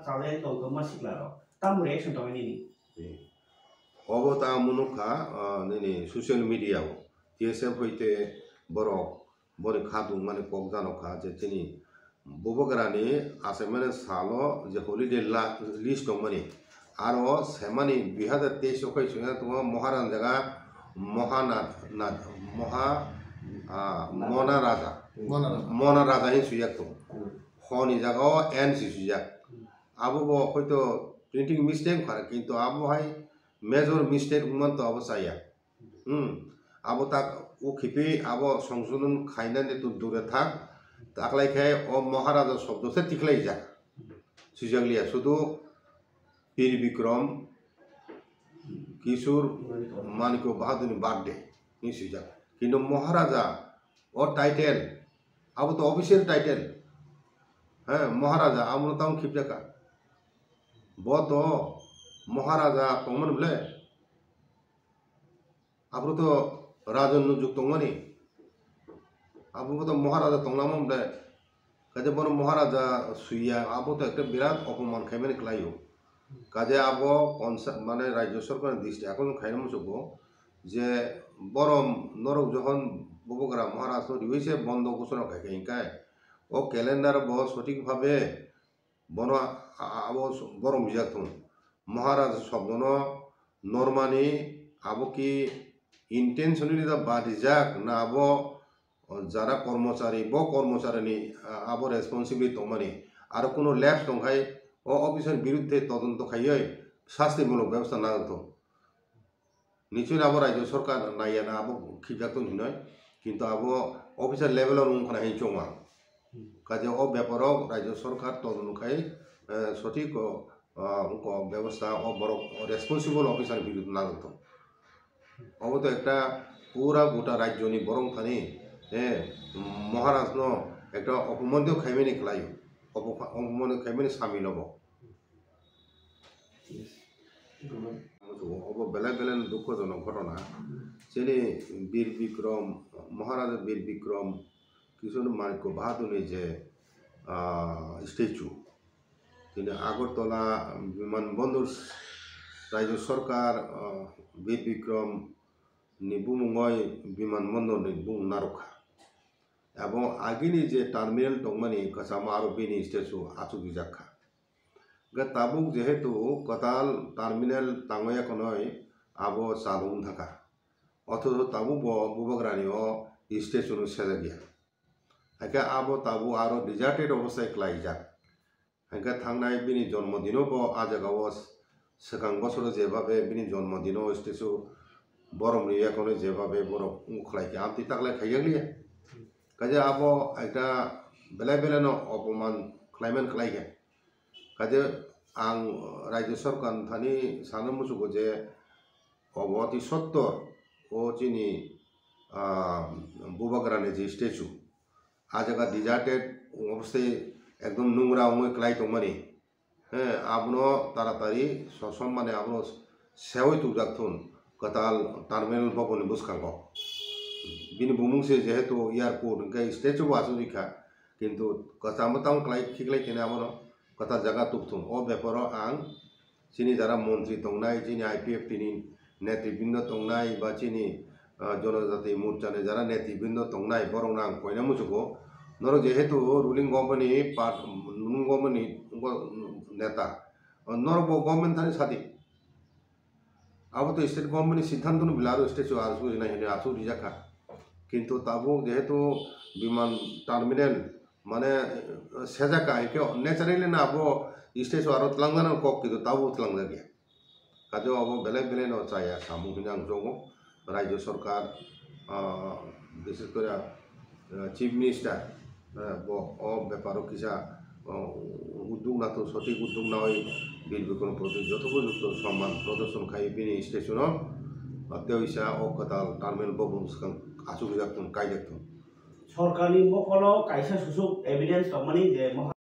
travel to go masikla tam reaction to ni obo ta munuka nini social media TSF hoite borok bori khadung mane pokjano kha je tini bobograni asemane salo je holiday list tongmani aro semani 2023 kai sunga tuma moharan jaga mona raja hin suyak to honi jaga n si suyak abo bo hoito printing mistake khara kintu abo hai major mistake man to abo saya abo tak o khipe abo সংশোধন খাইনানে তো দূরে থাক তাকলাই খাই ও মহারাজা শব্দ সে টিকলাই যা সুজাগলিয়া শুধু বীর বিক্রম কিশোর মানিক বাহাদুর birthday নি সুজাগ কিন্তু মহারাজা ও টাইটেল আবো তো অফিসিয়াল টাইটেল হ্যাঁ মহারাজা আমরা তাও খিপজাকা বত মহারাজা তমন বলে আবো তো রাজন্য যুক্ত মনি আবো তো মহারাজা তংলাম বলে কাজে বড় মহারাজা সুইয়া আবো তো একটা বিরাট অপমান খাইবেন ক্লাইও কাজে আবো মানে রাজ্য সরকার দৃষ্টি এখন খাইনা মুসব যে বরম নরক যখন ববগরা মহারাজ রয়েছে বন্ধ ঘোষণা খাইকাই ও ক্যালেন্ডার ব সঠিকভাবে বন আবো বরম বিজাতুন মহারাজ শব্দ নরমানি আবো কি ইন্টেনশনালি দা বাদিজাক না আবো যারা কর্মচারী ব কর্মচারী আবো রেসপন্সিবিলিটি তমানি আর কোনো ল্যাপস দংখাই ও অফিসের বিরুদ্ধে তদন্ত খাইয়ে শাস্তিমূলক ব্যবস্থা না হতো নিশ্চয়ই আবো রাজ্য সরকার নাইয়া না আবো খিজাতো নয় কিন্তু আবো অফিসার লেভেলের মুখখানা হাই চমা কাজে ও ব্যাপারও রাজ্য সরকার তদন্ত খাই সঠিক ব্যবস্থা ও বড় রেসপন্সিবল অফিসার বিরুদ্ধে না হতো অব তো একটা পুরা গোটা রাজ্যনি বরং থানি মহারাজ একটা অপমানিত খাইমেনি খেলাই অপমানিত খাইমেনি সামিল হব অব বেলেগ বেলেগ দুঃখজনক ঘটনা যেনে বীর বিক্রম মহারাজা বীর বিক্রম কিছু মানিক বাহাদুরের যে স্ট্যাচু তিনি আগরতলা বিমানবন্দর রাজ্য সরকার বীর বিক্রম নিবুময় বিমানবন্দর নিবুম নারখা এবং আগিনি যে টার্মিনাল দংমানি কাসামা আরো বিনি স্ট্যাচু আচুকি জাখা তাবুক যেহেতু কতাল টার্মিনাল তাঙ্গয়া কনয় আবো চালুং থাকা অথচ তাবু বুবগ্রানিও স্টেশন সেজা গিয়া হাইকা আবো তাবু আরো ডিজার্টেড অবস্থায় ক্লাই যাক হাইকা থাংনাই বিনি জন্মদিনও ব আজাগাও সেখান বছর যেভাবে বিনি জন্মদিনও স্টেশু বরম রিয়া কোনো যেভাবে বড় খলাইকে আমতি তাকলাই খাইয়াগলিয়া কাজে আবো একটা বেলায় বেলানো অপমান ক্লাইমেন খাইকে কাজে आं राज्य सरकार थानी सानो मुसुको जे अति सत्तर ओ चिनी बुबाग्राने जे स्टेचु आजगा डिजार्टेड अवस्थाय एकदम नोंग्रा उमय क्लाय तंमानि आपनो तारातारि ससम माने आपनो सेवै तुजाकथुन कताल टार्मिनल भवन बुसखांगो बिनि बुमुंसे जेहेतु एयारपोर्ट इंका स्टेचु वासुरिखा किन्तु कतामतां क्लाय खिक्लाय केने आपनो कथा जगह तुपथुम ओ बेपारो आं चिनी जारा मंत्री तंगनाय चिनी IPF तिनी नेतृबृंद तंगनाय बा चिनी जनजाति मोर्चाने जारा नेतृबृंद तंगनाय बरं आं कयना मुसुको नरो जेहेतु रुलिंग गवर्नमेंटनि नेता नरो गवर्नमेंट थानि साथी अब तो स्टेट गवर्नमेंट सिद्धांत बिलारो स्टेचु आसु हिने आसु रिजाखा किन्तु ताबो जेहेतु विमान टार्मिनल माने सेजाका इके नेचारेली ना अब स्टेज आरो तलांगाना कक किन्तु ताबो तलांगा गया काजो अब बेलेग बेलेग न चाया सामु हिना जगो राज्य सरकार विशेष करे चीफ मिनिस्टर ओ बेपारो किसा उद्योग ना तो सঠিক उद्योग ना হয় বীর বিক্রম প্রতি যথোপযুক্ত সম্মান প্রদর্শন খাই বিনি স্টেশন তেওইসা ও কতাল টার্মিনাল ববুং আচুক যাকতুন কাই যাকতুন सरकारनि मकल कायसा सुसुक एविडेंस दंमानि जे